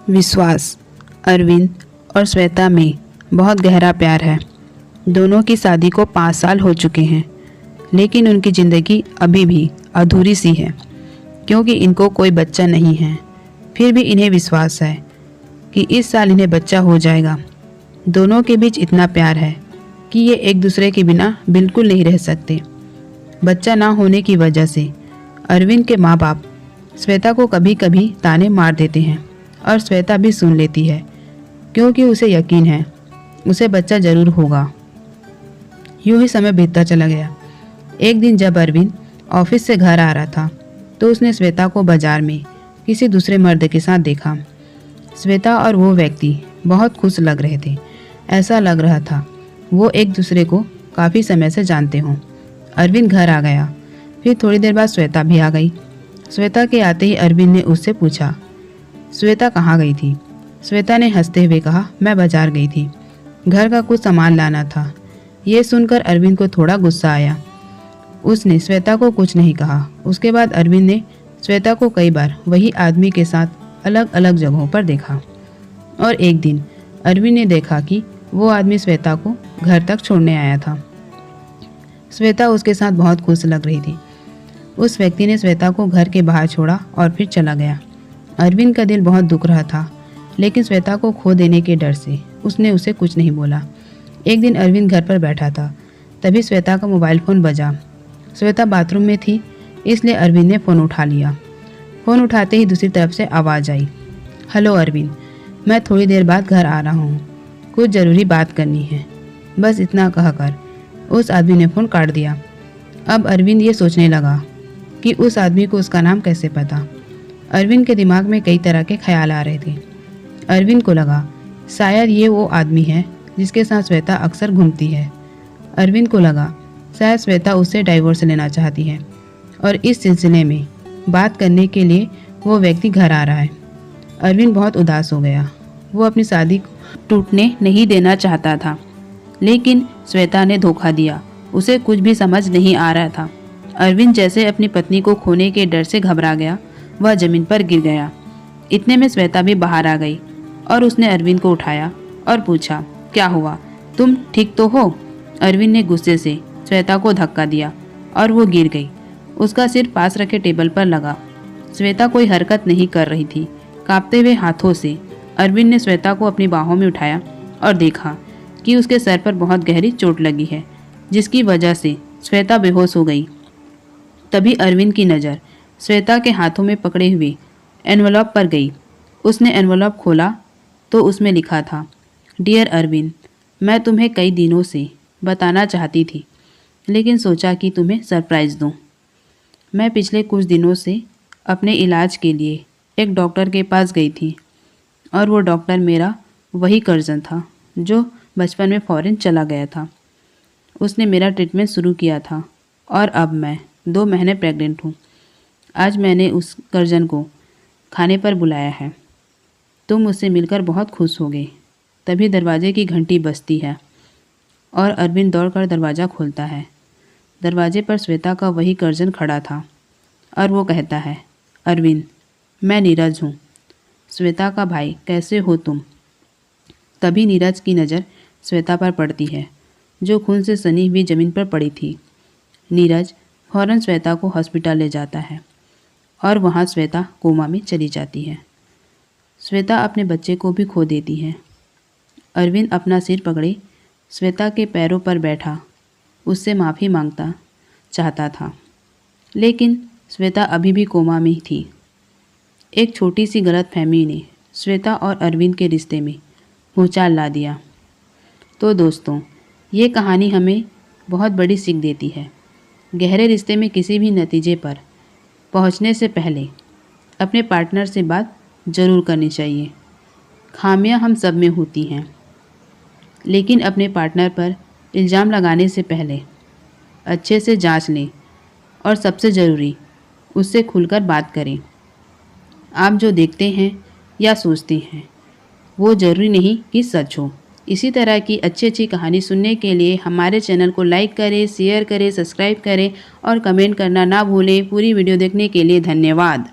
विश्वास। अरविंद और श्वेता में बहुत गहरा प्यार है। दोनों की शादी को 5 साल हो चुके हैं, लेकिन उनकी ज़िंदगी अभी भी अधूरी सी है क्योंकि इनको कोई बच्चा नहीं है। फिर भी इन्हें विश्वास है कि इस साल इन्हें बच्चा हो जाएगा। दोनों के बीच इतना प्यार है कि ये एक दूसरे के बिना बिल्कुल नहीं रह सकते। बच्चा ना होने की वजह से अरविंद के माँ बाप श्वेता को कभी कभी ताने मार देते हैं और श्वेता भी सुन लेती है क्योंकि उसे यकीन है उसे बच्चा जरूर होगा। यूं ही समय बीतता चला गया। एक दिन जब अरविंद ऑफिस से घर आ रहा था तो उसने श्वेता को बाजार में किसी दूसरे मर्द के साथ देखा। श्वेता और वो व्यक्ति बहुत खुश लग रहे थे। ऐसा लग रहा था वो एक दूसरे को काफ़ी समय से जानते हों। अरविंद घर आ गया। फिर थोड़ी देर बाद श्वेता भी आ गई। श्वेता के आते ही अरविंद ने उससे पूछा, श्वेता कहाँ गई थी? श्वेता ने हंसते हुए कहा, मैं बाजार गई थी, घर का कुछ सामान लाना था। ये सुनकर अरविंद को थोड़ा गुस्सा आया। उसने श्वेता को कुछ नहीं कहा। उसके बाद अरविंद ने श्वेता को कई बार वही आदमी के साथ अलग अलग जगहों पर देखा और एक दिन अरविंद ने देखा कि वो आदमी श्वेता को घर तक छोड़ने आया था। श्वेता उसके साथ बहुत खुश लग रही थी। उस व्यक्ति ने श्वेता को घर के बाहर छोड़ा और फिर चला गया। अरविंद का दिल बहुत दुख रहा था, लेकिन श्वेता को खो देने के डर से उसने उसे कुछ नहीं बोला। एक दिन अरविंद घर पर बैठा था, तभी श्वेता का मोबाइल फ़ोन बजा। श्वेता बाथरूम में थी, इसलिए अरविंद ने फ़ोन उठा लिया। फ़ोन उठाते ही दूसरी तरफ से आवाज़ आई, हेलो अरविंद, मैं थोड़ी देर बाद घर आ रहा हूँ, कुछ ज़रूरी बात करनी है। बस इतना कहकर उस आदमी ने फ़ोन काट दिया। अब अरविंद ये सोचने लगा कि उस आदमी को उसका नाम कैसे पता। अरविंद के दिमाग में कई तरह के ख्याल आ रहे थे। अरविंद को लगा शायद ये वो आदमी है जिसके साथ श्वेता अक्सर घूमती है। अरविंद को लगा शायद श्वेता उससे डाइवोर्स लेना चाहती है और इस सिलसिले में बात करने के लिए वो व्यक्ति घर आ रहा है। अरविंद बहुत उदास हो गया। वो अपनी शादी को टूटने नहीं देना चाहता था, लेकिन श्वेता ने धोखा दिया। उसे कुछ भी समझ नहीं आ रहा था। अरविंद जैसे अपनी पत्नी को खोने के डर से घबरा गया, वह जमीन पर गिर गया। इतने में श्वेता भी बाहर आ गई और उसने अरविंद को उठाया और पूछा, क्या हुआ, तुम ठीक तो हो? अरविंद ने गुस्से से श्वेता को धक्का दिया और वो गिर गई। उसका सिर पास रखे टेबल पर लगा। श्वेता कोई हरकत नहीं कर रही थी। कांपते हुए हाथों से अरविंद ने श्वेता को अपनी बाहों में उठाया और देखा कि उसके सर पर बहुत गहरी चोट लगी है, जिसकी वजह से श्वेता बेहोश हो गई। तभी अरविंद की नज़र श्वेता के हाथों में पकड़े हुए एनवलप पर गई। उसने एनवलप खोला तो उसमें लिखा था, डियर अरविंद, मैं तुम्हें कई दिनों से बताना चाहती थी, लेकिन सोचा कि तुम्हें सरप्राइज़ दूं। मैं पिछले कुछ दिनों से अपने इलाज के लिए एक डॉक्टर के पास गई थी और वो डॉक्टर मेरा वही कज़न था जो बचपन में फॉरेन चला गया था। उसने मेरा ट्रीटमेंट शुरू किया था और अब मैं 2 महीने प्रेग्नेंट हूँ। आज मैंने उस कज़न को खाने पर बुलाया है। तुम मुझसे मिलकर बहुत खुश होगे। तभी दरवाजे की घंटी बजती है और अरविंद दौड़कर दरवाज़ा खोलता है। दरवाजे पर श्वेता का वही कज़न खड़ा था और वो कहता है, अरविंद, मैं नीरज हूँ, श्वेता का भाई, कैसे हो तुम? तभी नीरज की नज़र श्वेता पर पड़ती है, जो खून से सनी हुई ज़मीन पर पड़ी थी। नीरज फौरन श्वेता को हॉस्पिटल ले जाता है और वहाँ श्वेता कोमा में चली जाती है। श्वेता अपने बच्चे को भी खो देती है। अरविंद अपना सिर पकड़े श्वेता के पैरों पर बैठा उससे माफ़ी मांगता चाहता था, लेकिन श्वेता अभी भी कोमा में थी। एक छोटी सी गलतफहमी ने श्वेता और अरविंद के रिश्ते में भूचाल ला दिया। तो दोस्तों, ये कहानी हमें बहुत बड़ी सीख देती है। गहरे रिश्ते में किसी भी नतीजे पर पहुंचने से पहले अपने पार्टनर से बात ज़रूर करनी चाहिए। खामियां हम सब में होती हैं, लेकिन अपने पार्टनर पर इल्ज़ाम लगाने से पहले अच्छे से जांच लें और सबसे ज़रूरी, उससे खुलकर बात करें। आप जो देखते हैं या सोचते हैं वो ज़रूरी नहीं कि सच हो। इसी तरह की अच्छी अच्छी कहानी सुनने के लिए हमारे चैनल को लाइक करें, शेयर करें, सब्सक्राइब करें और कमेंट करना ना भूलें। पूरी वीडियो देखने के लिए धन्यवाद।